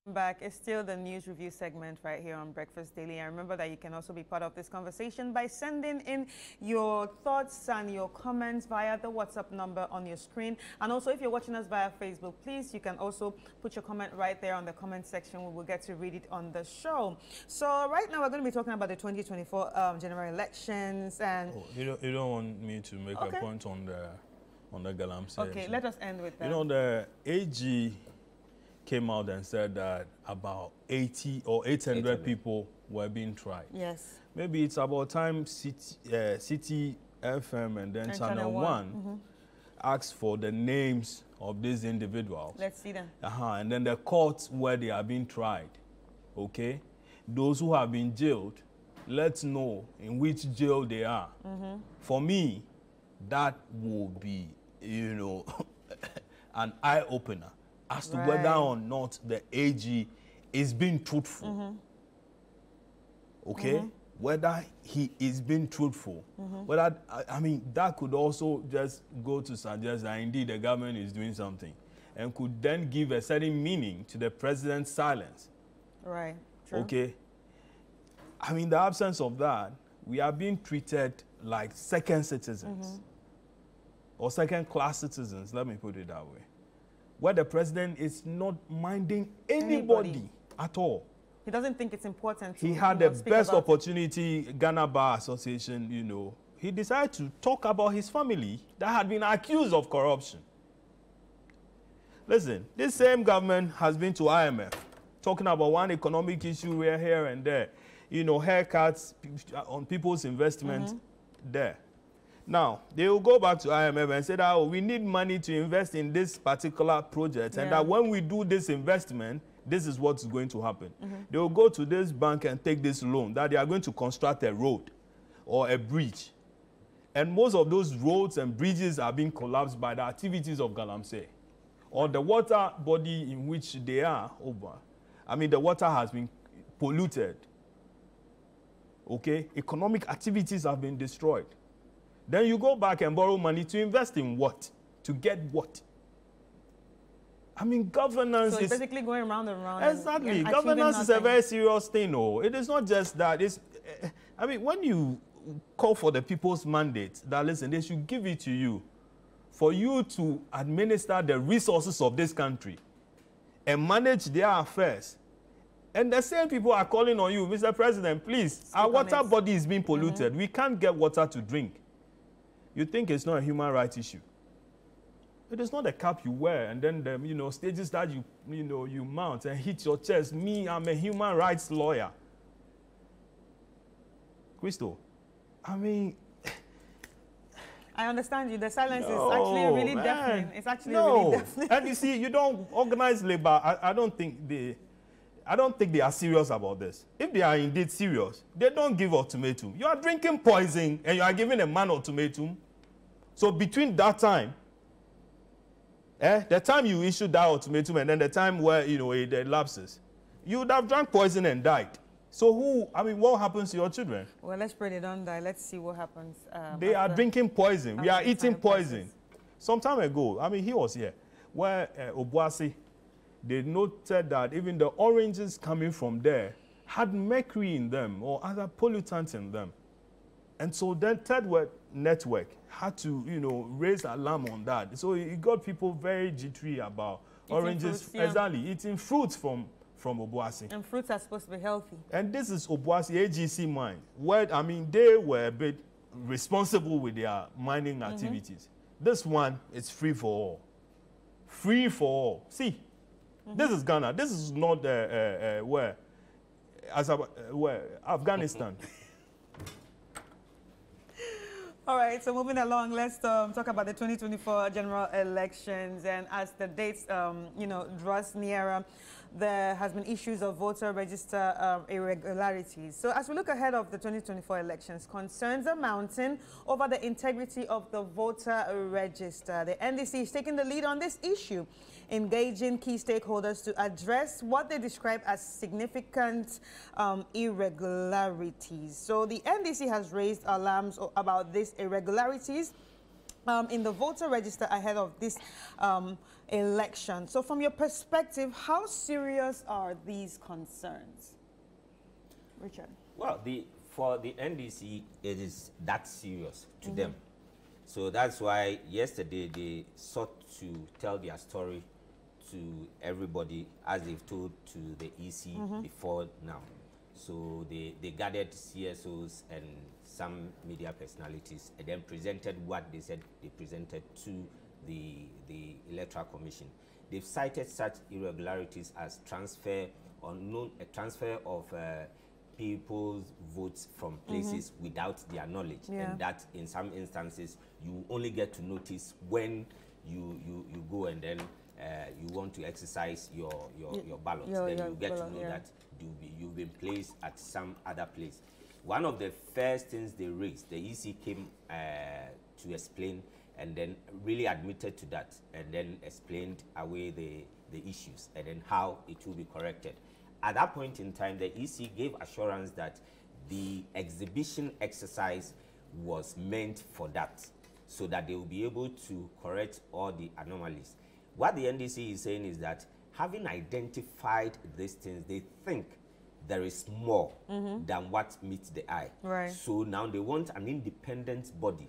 Back. It's still the news review segment right here on Breakfast Daily. And remember that you can also be part of this conversation by sending in your thoughts and your comments via the WhatsApp number on your screen. And also, if you're watching us via Facebook, please, you can also put your comment right there on the comment section. We will get to read it on the show. So right now, we're going to be talking about the 2024 general elections. And you don't want me to make a point on the Galamsey. Okay, let us end with that. You know, the AG came out and said that about 80 or 800 people were being tried. Yes. Maybe it's about time City FM and then Channel One asked for the names of these individuals. Let's see them. And then the courts where they are being tried. Okay? Those who have been jailed, let's know in which jail they are. For me, that will be, you know, an eye-opener as to whether or not the AG is being truthful. Okay? Whether he is being truthful. Whether, I mean, that could also just go to suggest that indeed the government is doing something and could then give a certain meaning to the president's silence. Right. True. Okay? I mean, the absence of that, we are being treated like second citizens or second-class citizens, let me put it that way, where the president is not minding anybody at all. He doesn't think it's important to, he had the best opportunity, Ghana Bar Association, you know. He decided to talk about his family that had been accused of corruption. Listen, this same government has been to IMF, talking about one economic issue here and there. You know, haircuts on people's investment there. Now, they will go back to IMF and say that, oh, we need money to invest in this particular project, and that when we do this investment, this is what's going to happen. They will go to this bank and take this loan, that they are going to construct a road or a bridge. And most of those roads and bridges are being collapsed by the activities of Galamsey, or the water body in which they are over. I mean, the water has been polluted. Okay? Economic activities have been destroyed. Then you go back and borrow money to invest in what? To get what? I mean, governance is... So it's basically going round and round. Exactly. Governance is a very serious thing. Oh. It is not just that. It's, I mean, when you call for the people's mandate, that, listen, they should give it to you for you to administer the resources of this country and manage their affairs. And the same people are calling on you, Mr. President, please, our water body is being polluted. We can't get water to drink. You think it's not a human rights issue? It is not a cap you wear and then the, you know, stages that you mount and hit your chest. Me, I'm a human rights lawyer. Crystal, I mean... I understand you. The silence is actually really deafening. It's actually really deafening. And you see, you don't organize labor. I don't think they are serious about this. If they are indeed serious, they don't give ultimatum. You are drinking poison and you are giving a man ultimatum. So between that time, the time you issued that ultimatum and then the time where, you know, it elapses, you would have drank poison and died. So what happens to your children? Well, let's pray they don't die. Let's see what happens. They are drinking poison. We are eating poison. Some time ago, I mean, he was here, where Obuasi, they noted that even the oranges coming from there had mercury in them or other pollutants in them. And so then Third World Network had to, you know, raise alarm on that. So it got people very jittery about eating oranges. Fruits, exactly, eating fruits from Obuasi. And fruits are supposed to be healthy. And this is Obuasi AGC mine, where, I mean, they were a bit responsible with their mining activities. This one is free for all. Free for all. See, this is Ghana. This is not where Afghanistan. All right, so moving along, let's talk about the 2024 general elections. And as the dates, you know, draws nearer, there has been issues of voter register irregularities. So as we look ahead of the 2024 elections, concerns are mounting over the integrity of the voter register. The NDC is taking the lead on this issue, engaging key stakeholders to address what they describe as significant irregularities. So the NDC has raised alarms about these irregularities in the voter register ahead of this election. So from your perspective, how serious are these concerns? Richard? Well, for the NDC, it is that serious to them. So that's why yesterday they sought to tell their story to everybody, as they've told to the EC before now. So they gathered CSOs and some media personalities and then presented what they said they presented to the Electoral Commission. They've cited such irregularities as transfer of people's votes from places without their knowledge, and that in some instances you only get to notice when you go and then you want to exercise your ballot. Then you get to know that you've been placed at some other place. One of the first things they raised, the EC came to explain and then really admitted to that and then explained away the issues and then how it will be corrected. At that point in time, the EC gave assurance that the exhibition exercise was meant for that, so that they will be able to correct all the anomalies. What the NDC is saying is that having identified these things, they think there is more than what meets the eye. Right. So now they want an independent body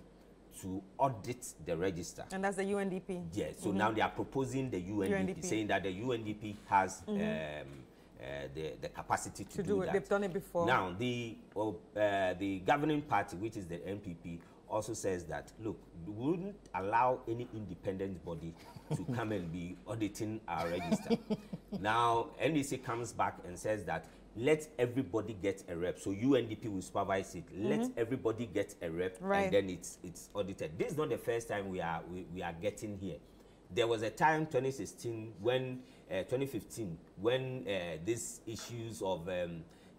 to audit the register. And that's the UNDP. Yes. So now they are proposing the UNDP, saying that the UNDP has the capacity to do that. They've done it before. Now, the governing party, which is the NPP, also says that, look, we wouldn't allow any independent body to come and be auditing our register. Now, NDC comes back and says that let everybody get a rep. So UNDP will supervise it. Let everybody get a rep, and then it's audited. This is not the first time we are getting here. There was a time, 2016, when 2015, when these issues of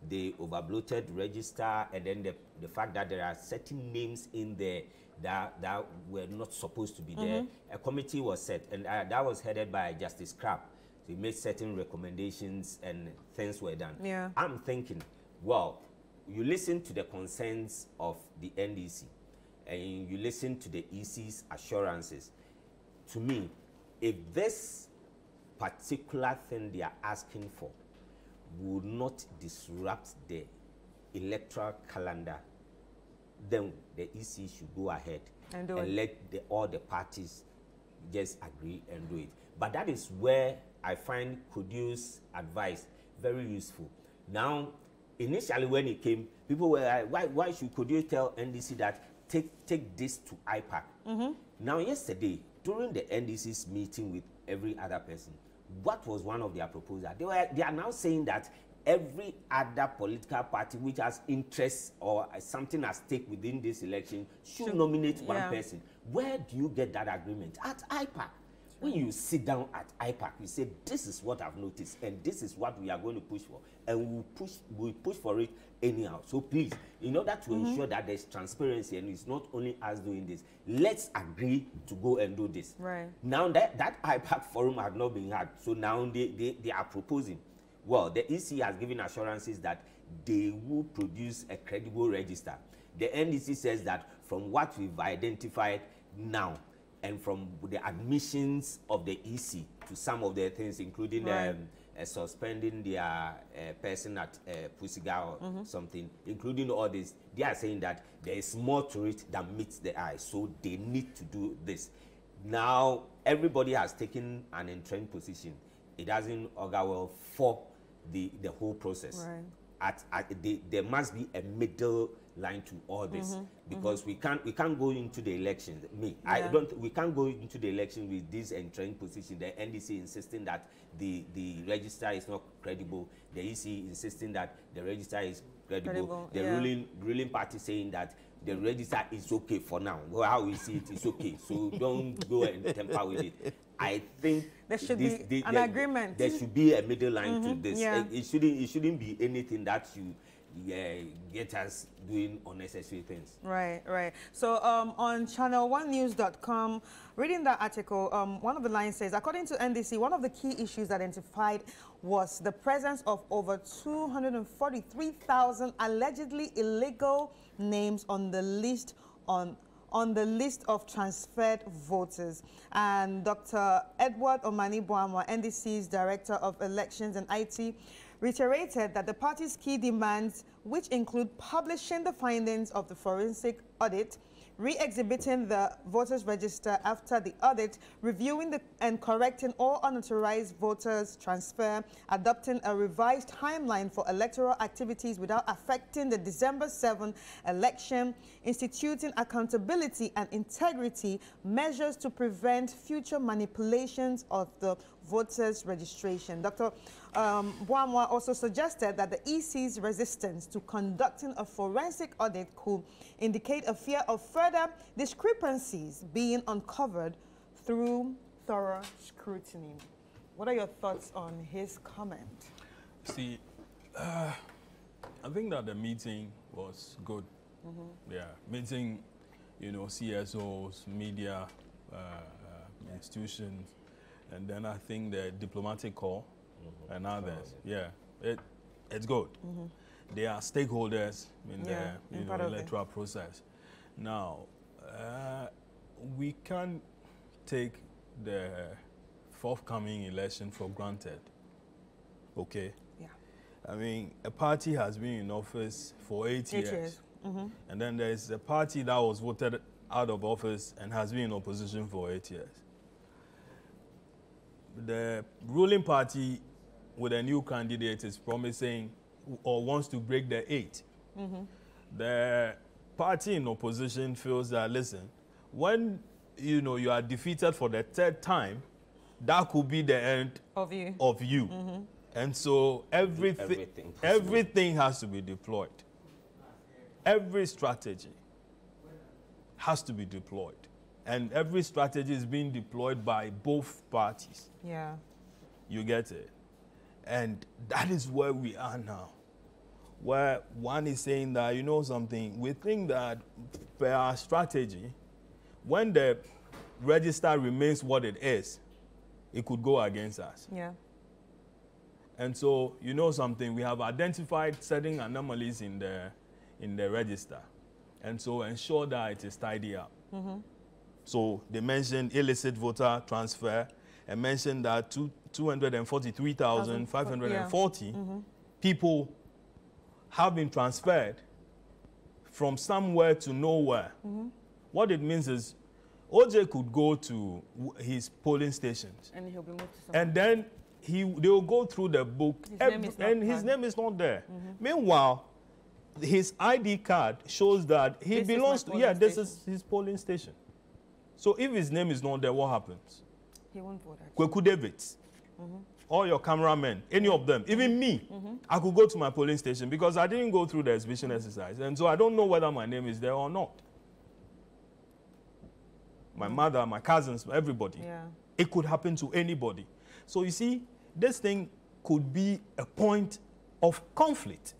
the overbloated register and then the fact that there are certain names in there that were not supposed to be there, a committee was set, and that was headed by Justice Crabb. So he made certain recommendations and things were done. Yeah. I'm thinking, well, you listen to the concerns of the NDC and you listen to the EC's assurances. To me, if this particular thing they are asking for would not disrupt the electoral calendar, then the EC should go ahead and let all the parties just agree and do it. But that is where I find Kodio's advice very useful. Now, initially when it came, people were like, why should Kodio tell NDC that take this to IPAC? Now, yesterday, during the NDC's meeting with every other person, what was one of their proposals? They are now saying that every other political party which has interests or something at stake within this election should nominate one person. Where do you get that agreement? At IPAC. When you sit down at IPAC, you say, this is what I've noticed, and this is what we are going to push for, and we'll push for it anyhow. So please, in order to ensure that there's transparency, and it's not only us doing this, let's agree to go and do this. Right. Now that IPAC forum had not been had, so now they are proposing. Well, the EC has given assurances that they will produce a credible register. The NDC says that from what we've identified now, and from the admissions of the EC to some of the things, including suspending their person at Pusiga or something, including all this, they are saying that there is more to it than meets the eye, so they need to do this. Now, everybody has taken an entrenched position. It doesn't augur well for the whole process. Right. There must be a middle line to all this, because we can't go into the elections. We can't go into the election with this entrenched position. The NDC insisting that the register is not credible. The EC insisting that the register is credible. The ruling party saying that the register is okay for now. Well, how we see it is okay. So don't go and tamper with it. I think there should be an agreement. There should be a middle line to this. It shouldn't be anything that you get us doing unnecessary things. Right, right. So on ChannelOneNews.com, reading that article, one of the lines says, according to NDC, one of the key issues identified was the presence of over 243,000 allegedly illegal names on the list on the list of transferred voters. And Dr. Edward Omani Boamwa, NDC's Director of Elections and IT, reiterated that the party's key demands, which include publishing the findings of the forensic audit, re-exhibiting the voters register after the audit, reviewing and correcting all unauthorized voters transfer, adopting a revised timeline for electoral activities without affecting the December 7 election, instituting accountability and integrity measures to prevent future manipulations of the voters registration. Dr. Boamwa also suggested that the EC's resistance to conducting a forensic audit could indicate a fear of further discrepancies being uncovered through thorough scrutiny. What are your thoughts on his comment? See, I think that the meeting was good. Yeah, meeting, you know, CSOs, media, institutions, and then I think the diplomatic corps and others. Yeah, it's good. They are stakeholders in the electoral process. Now, we can't take the forthcoming election for granted. Okay. Yeah. I mean, a party has been in office for 8 years. And then there's a party that was voted out of office and has been in opposition for 8 years. The ruling party with a new candidate is promising or wants to break the 8. The party in opposition feels that, listen, when you are defeated for the 3rd time, that could be the end of you. And so everything has to be deployed. Every strategy has to be deployed. And every strategy is being deployed by both parties. Yeah. You get it? And that is where we are now. Where one is saying that, you know something, we think that per our strategy, when the register remains what it is, it could go against us. Yeah. And so, you know something, we have identified certain anomalies in the register. And so ensure that it is tidy up. So they mentioned illicit voter transfer and mentioned that 243,540 people have been transferred from somewhere to nowhere. What it means is OJ could go to his polling stations and he'll be moved to somewhere. And then they will go through the book his name is not there. Meanwhile, his ID card shows that he belongs to, this is his polling station. So if his name is not there, what happens? He won't vote. Kweku David, all your cameramen, any of them, even me, I could go to my polling station because I didn't go through the exhibition exercise. And so I don't know whether my name is there or not. My mother, my cousins, everybody. Yeah. It could happen to anybody. So you see, this thing could be a point of conflict.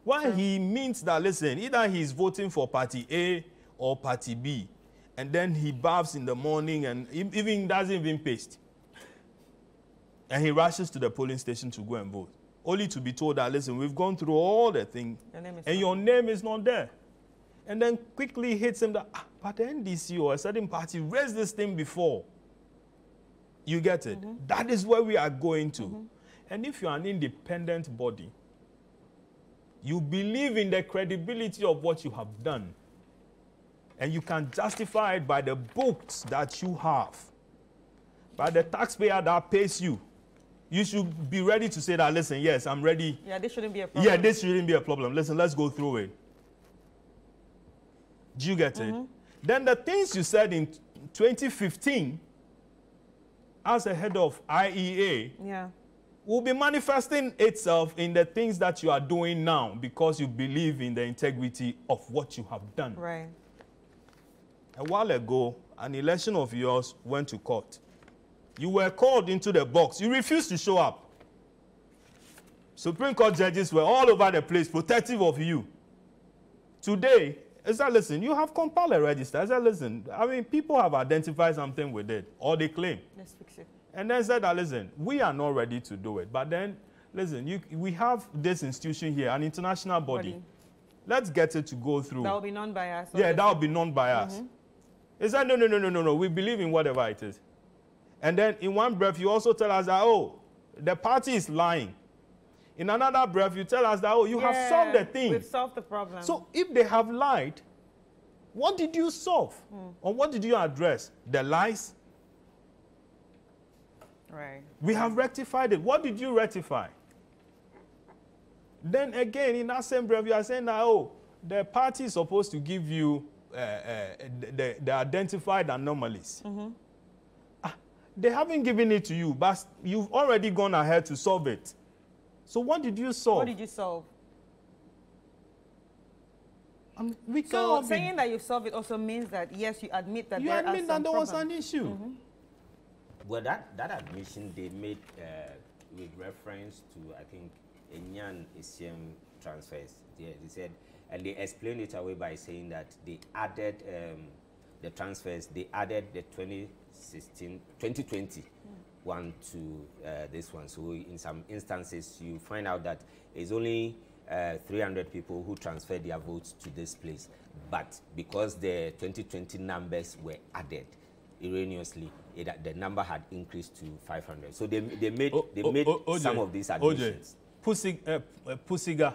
Why he means that, listen, either he's voting for party A or party B, and then he baths in the morning and even doesn't even paste. And he rushes to the polling station to go and vote, only to be told that, listen, we've gone through all the things, and your name is not there. And then quickly hits him that, but the NDC or a certain party raised this thing before. You get it? That is where we are going to. And if you're an independent body, you believe in the credibility of what you have done. And you can justify it by the books that you have. By the taxpayer that pays you. You should be ready to say that, listen, yes, I'm ready. Yeah, this shouldn't be a problem. Yeah, this shouldn't be a problem. Listen, let's go through it. Do you get it? Then the things you said in 2015 as a head of IEA will be manifesting itself in the things that you are doing now because you believe in the integrity of what you have done. Right. A while ago, an election of yours went to court. You were called into the box. You refused to show up. Supreme Court judges were all over the place, protective of you. Today, is that, listen, you have compiled a register. Is that, listen, I mean, people have identified something with it, or they claim. Let's fix it. And then said that, listen, we are not ready to do it. But then, listen, we have this institution here, an international body, let's get it to go through. That will be non-biased. Yeah, that will be non-biased. He said, no, we believe in whatever it is. And then in one breath, you also tell us that, oh, the party is lying. In another breath, you tell us that, oh, you have solved the thing. We've solved the problem. So if they have lied, what did you solve? Or what did you address? The lies? Right. We have rectified it. What did you rectify? Then again, in that same breath, you are saying that, oh, the party is supposed to give you the identified anomalies. They haven't given it to you, but you've already gone ahead to solve it. So what did you solve? What did you solve? We So saying that you solved it also means that, yes, you admit that there was an issue. Well, that admission they made with reference to, I think, Enyan Isiam transfers. They said, and they explained it away by saying that they added the transfers, they added the 2020 one to this one. So in some instances, you find out that it's only 300 people who transferred their votes to this place. But because the 2020 numbers were added erroneously, the number had increased to 500. So they made some of these admissions. Pusiga,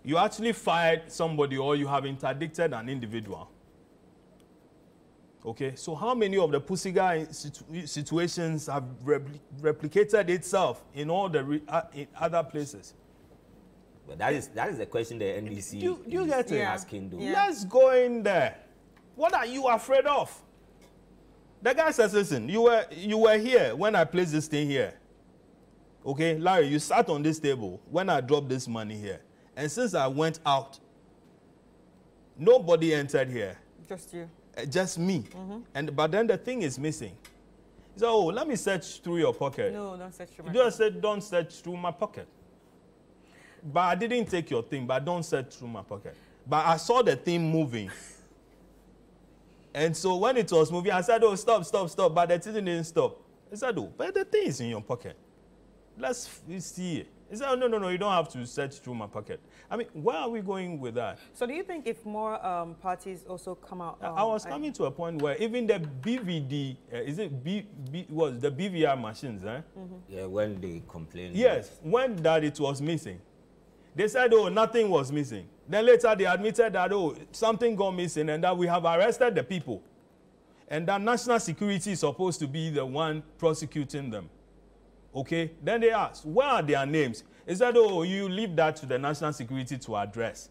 you actually fired somebody or you have interdicted an individual. Okay, so how many of the Pusiga situations have replicated itself in all the in other places? But that is the question the NDC you get it? Asking. Yeah. Let's go in there. What are you afraid of? The guy says, listen, you were here when I placed this thing here. Okay, Larry, you sat on this table when I dropped this money here. And since I went out, nobody entered here. Just you. Just me. But then the thing is missing. So, oh, let me search through your pocket. No, don't search through my pocket. You just said, don't search through my pocket. But I didn't take your thing, but don't search through my pocket. But I saw the thing moving. And so when it was moving, I said, oh, stop. But the thing didn't stop. I said, oh, but the thing is in your pocket. Let's see it. He said, oh, no, you don't have to search through my pocket. I mean, where are we going with that? So do you think if more parties also come out? I was coming to a point where even the BVD, was the BVR machines, eh? Yeah, when they complained. Yes, when that it was missing. They said, oh, nothing was missing. Then later they admitted that, oh, something got missing and that we have arrested the people. And that national security is supposed to be the one prosecuting them. Okay, then they asked, where are their names? He said, oh, you leave that to the national security to address.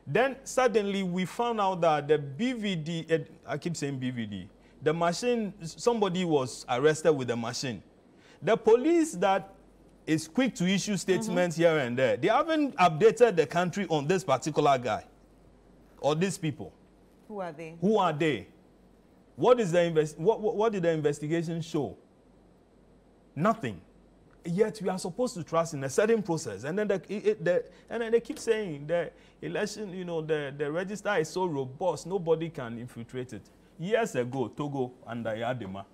Then suddenly we found out that the BVD, I keep saying BVD, the machine, somebody was arrested with the machine. The police that is quick to issue statements here and there, they haven't updated the country on this particular guy or these people. Who are they? Who are they? What did the investigation show? Nothing. Yet we are supposed to trust in a certain process, and then they keep saying the election, the register is so robust, nobody can infiltrate it. Years ago, Togo under Yadema.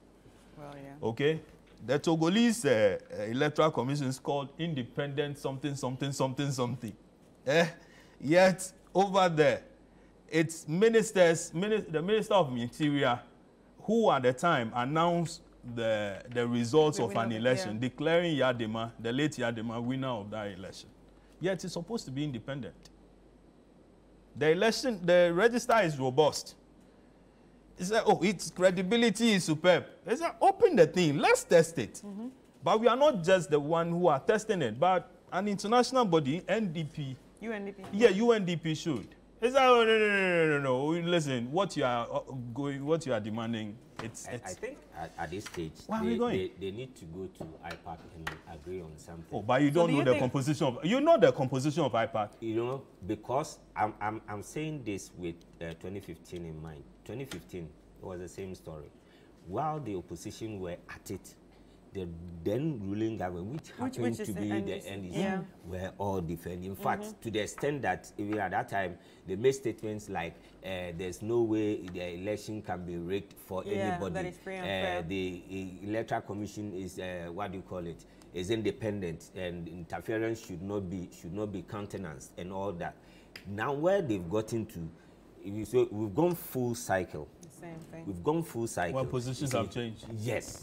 Well, yeah. Okay, the Togolese electoral commission is called independent something. Yet over there, it's ministers, the Minister of Interior, who at the time announced the results of an election, declaring Yadema, the late Yadema, winner of that election. Yet it's supposed to be independent. The register is robust. He said, oh, its credibility is superb. He said, open the thing, let's test it. But we are not just the one who are testing it, but an international body, NDP. UNDP. Yeah, UNDP should. He said, oh, no. Listen, what you are demanding, it's I think at this stage, they need to go to IPAC and agree on something. Oh, but you don't know the composition of. You know the composition of IPAC. Because I'm saying this with 2015 in mind. 2015 was the same story. While the opposition were at it, the then ruling government, which happened to be the NDC, were all defending. In fact, to the extent that even at that time, they made statements like, there's no way the election can be rigged for anybody. That is free and fair. The Electoral Commission is, what do you call it, is independent, and interference should not be countenanced and all that. Now where they've gotten to, we've gone full cycle. Same thing. We've gone full cycle. Well, positions have changed. Yes.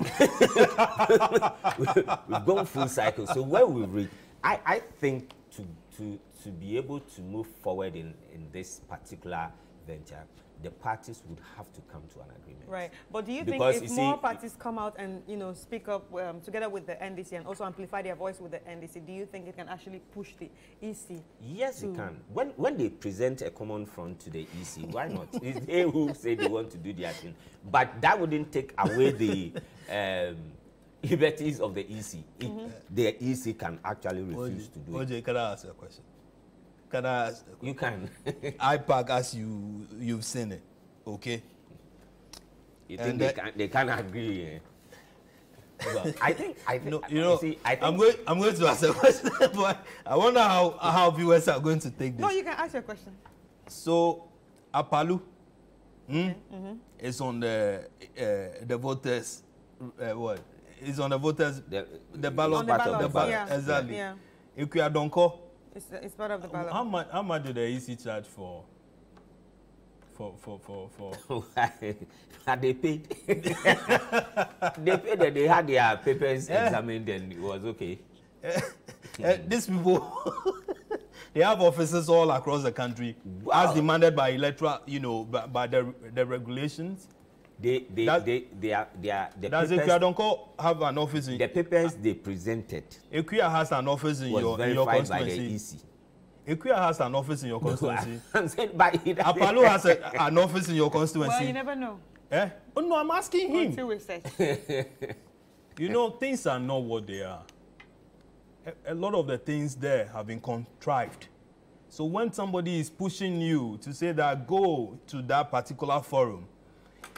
We've gone full cycle. So where we've reached, I think to be able to move forward in this particular venture, the parties would have to come to an agreement. Right. But do you because think if more parties come out and, speak up together with the NDC and also amplify their voice with the NDC, do you think it can actually push the EC? Yes, it can. When they present a common front to the EC, why not? It's they who say they want to do their thing. But that wouldn't take away the liberties of the EC. The EC can actually refuse to do it. OJ, can I ask a question? Can I ask? You can. IPAC, as you've seen it, okay? You think they can agree? Eh? Well, I think no, I'm going to ask a question, but I wonder how viewers are going to take this. No, you can ask your question. So, Apalu is on the voters. What? Is on the voters. The ballot. The ballot. Yeah. Exactly. Yeah. Donko. It's part of the ballot. How much do the EC charge for? They paid. They paid and they had their papers examined and it was okay. These people, they have offices all across the country, as demanded by electoral, by the regulations. Does Ekuya Donko have an office in the papers they presented? Ekuya has an office in your constituency. Ekuya has an office in your constituency. I'm saying by Apalu has an office in your constituency. Well, you never know. Eh? Oh no, I'm asking him. Until we search. Things are not what they are. A lot of the things there have been contrived. So when somebody is pushing you to say that go to that particular forum,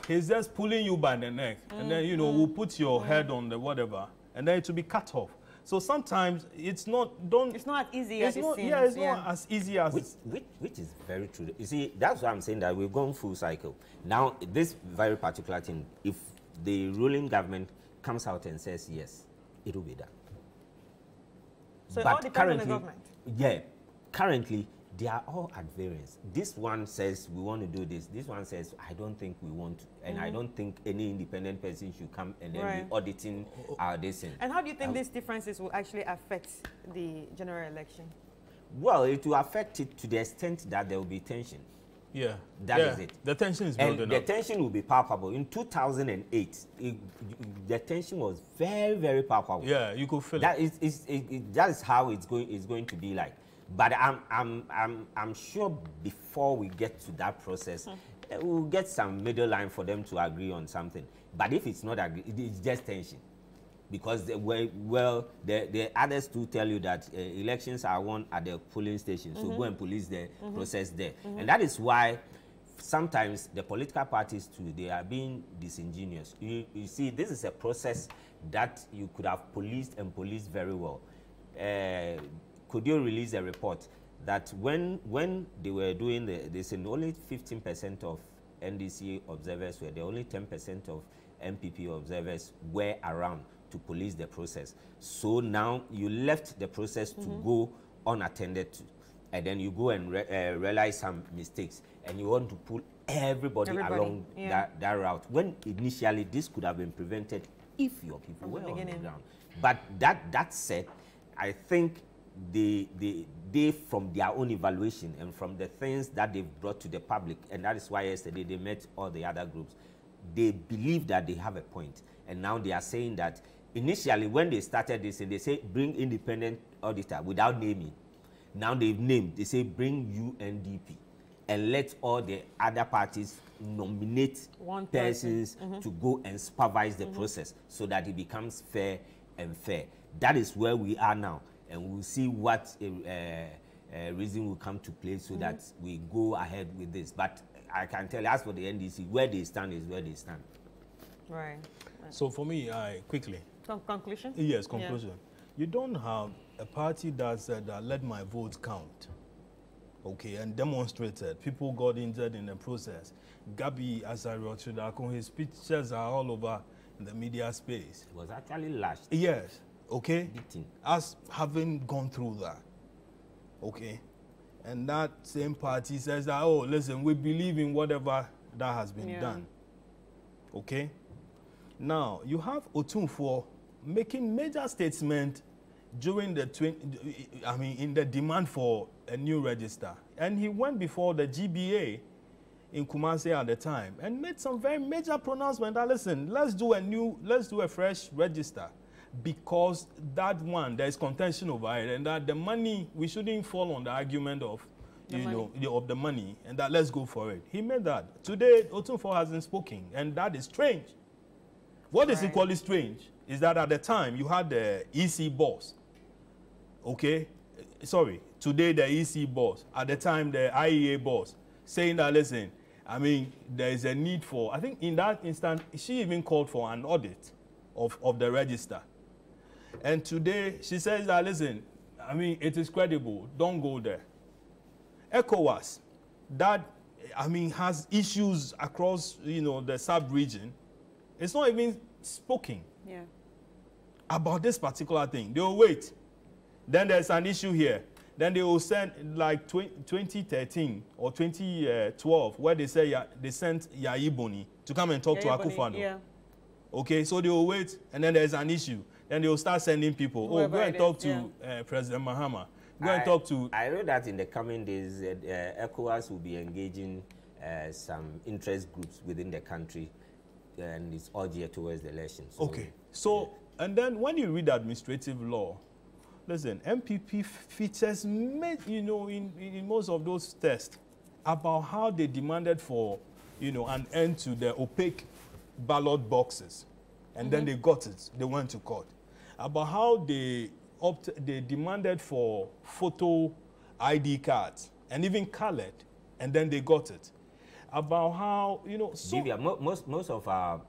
he's just pulling you by the neck, and then we'll put your head on the whatever, and then it will be cut off. So sometimes it's not It's not as easy as it seems. Yeah, it's not as easy as which is very true. You see, that's why I'm saying that we've gone full cycle. Now, this very particular thing, if the ruling government comes out and says yes, it will be done. So it all depends on the government. Yeah, currently they are all at variance. This one says we want to do this. This one says I don't think we want to, and I don't think any independent person should come and then be auditing our decision. And how do you think these differences will actually affect the general election? Well, it will affect it to the extent that there will be tension. Yeah, that is it. The tension is building up. The tension will be palpable. In 2008, the tension was very, very palpable. Yeah, you could feel it. That is how it's going to be like. But I'm sure before we get to that process, we'll get some middle line for them to agree on something. But if it's not agreed, it's just tension. Because the others too tell you that elections are won at the polling station. So go and police the process there. And that is why sometimes the political parties too, they are being disingenuous. You see, this is a process that you could have policed and policed very well. Could you release a report that when they were doing they said only 15% of NDC observers were there, only 10% of MPP observers were around to police the process. So now you left the process to go unattended to, and then you go and realize some mistakes, and you want to pull everybody along that route. When initially this could have been prevented if your people were on the ground. But that said, I think they from their own evaluation and from the things that they've brought to the public, and that is why yesterday they met all the other groups, they believe that they have a point. And now they are saying that initially when they started this, and they say bring independent auditor without naming. Now they've named, they say bring UNDP and let all the other parties nominate persons to go and supervise the process so that it becomes fair and fair. That is where we are now. And we'll see what reason will come to play so that we go ahead with this. But I can tell you, as for the NDC, where they stand is where they stand. Right. So for me, quickly, Conclusion? Yes, conclusion. You don't have a party that said that let my vote count, okay, and demonstrated. People got injured in the process. Gabi Azariochudako, his pictures are all over in the media space. It was actually lashed. Yes, okay. Beaten. Us having gone through that, okay, and that same party says that, oh, listen, we believe in whatever that has been done, okay. Now you have Otunfo making major statement during the in the demand for a new register, and he went before the GBA in Kumasi at the time and made some very major pronouncement that, listen, let's do a fresh register, because that one, there is contention over it, and that the money, we shouldn't fall on the argument of of the money, and that let's go for it. He made that. Today Otunfo hasn't spoken, and that is strange. What is equally strange is that at the time you had the EC boss, okay, sorry, today the EC boss, at the time the IEA boss, saying that, listen, I mean, there is a need for, I think in that instant, she even called for an audit of the register. And today she says that, listen, I mean, it is credible, don't go there. ECOWAS, that, I mean, has issues across, the sub-region, it's not even spoken about this particular thing. They will wait. Then there's an issue here. Then they will send, like 2013 or 2012, where they say they sent Yayi Boni to come and talk to Akufo-Addo. Yeah. Okay, so they will wait, and then there's an issue. Then they will start sending people. Whoever go and talk to President Mahama. Go and talk to... I know that in the coming days, ECOWAS will be engaging some interest groups within the country, and it's all geared towards the elections. So, okay, so, and then when you read administrative law, listen, MPP features, in most of those tests about how they demanded for, an end to the opaque ballot boxes. And then they got it. They went to court. About how they demanded for photo ID cards and even colored, and then they got it. About how, most of our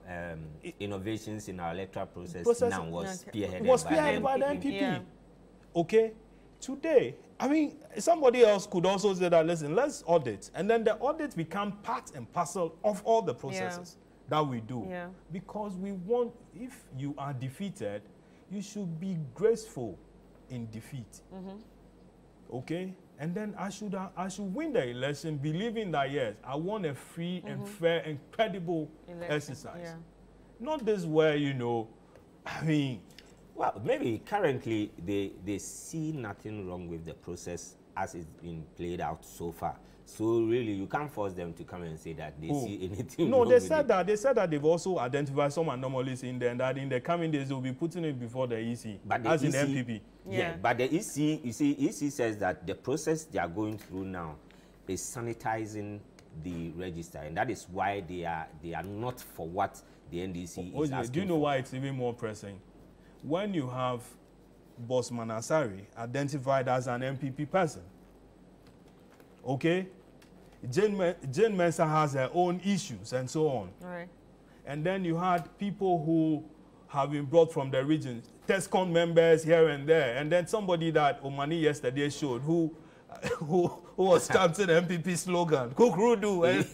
innovations in our electoral process now was spearheaded by the MPP. Yeah. Okay, today, I mean, somebody else could also say that, listen, let's audit. And then the audit become part and parcel of all the processes that we do. Yeah. Because we want, if you are defeated, you should be graceful in defeat. Okay? And then I should win the election believing that, yes, I want a free and fair and credible exercise. Yeah. Not this where, I mean... Well, maybe currently they see nothing wrong with the process as it's been played out so far. So really, you can't force them to come and say that they see anything wrong they said that. They said that they've also identified some anomalies in there, and that in the coming days they'll be putting it before the EC, but the as EC, in MPP. Yeah, but the EC, you see, EC says that the process they are going through now is sanitizing the register, and that is why they are not for what the NDC is asking. Do you know why it's even more pressing? When you have Boss Manasari identified as an MPP person, okay? Jane Mensa has her own issues and so on. Right. And then you had people who have been brought from the region, TESCON members here and there, and then somebody that Omani yesterday showed who was chanting the MPP slogan, Kukrudu, and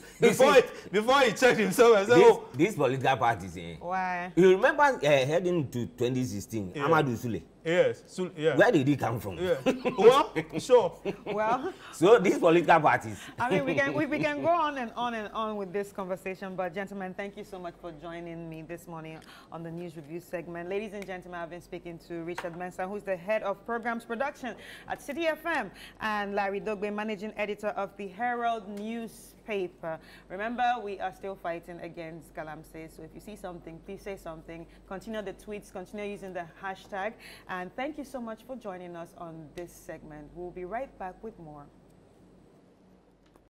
before he checked himself and said, these political parties, why? You remember heading to 2016, Amadou Sule? Yes. Where did he come from? Yeah. Well, sure. Well, so these political parties. I mean, we can go on and on and on with this conversation, but gentlemen, thank you so much for joining me this morning on the News Review segment. Ladies and gentlemen, I've been speaking to Richard Mensah, who's the head of programs production at City FM, and Larry Dogbe, managing editor of the Herald newspaper. Remember, we are still fighting against Galamsey, so if you see something, please say something. Continue the tweets, continue using the hashtag. And thank you so much for joining us on this segment. We'll be right back with more.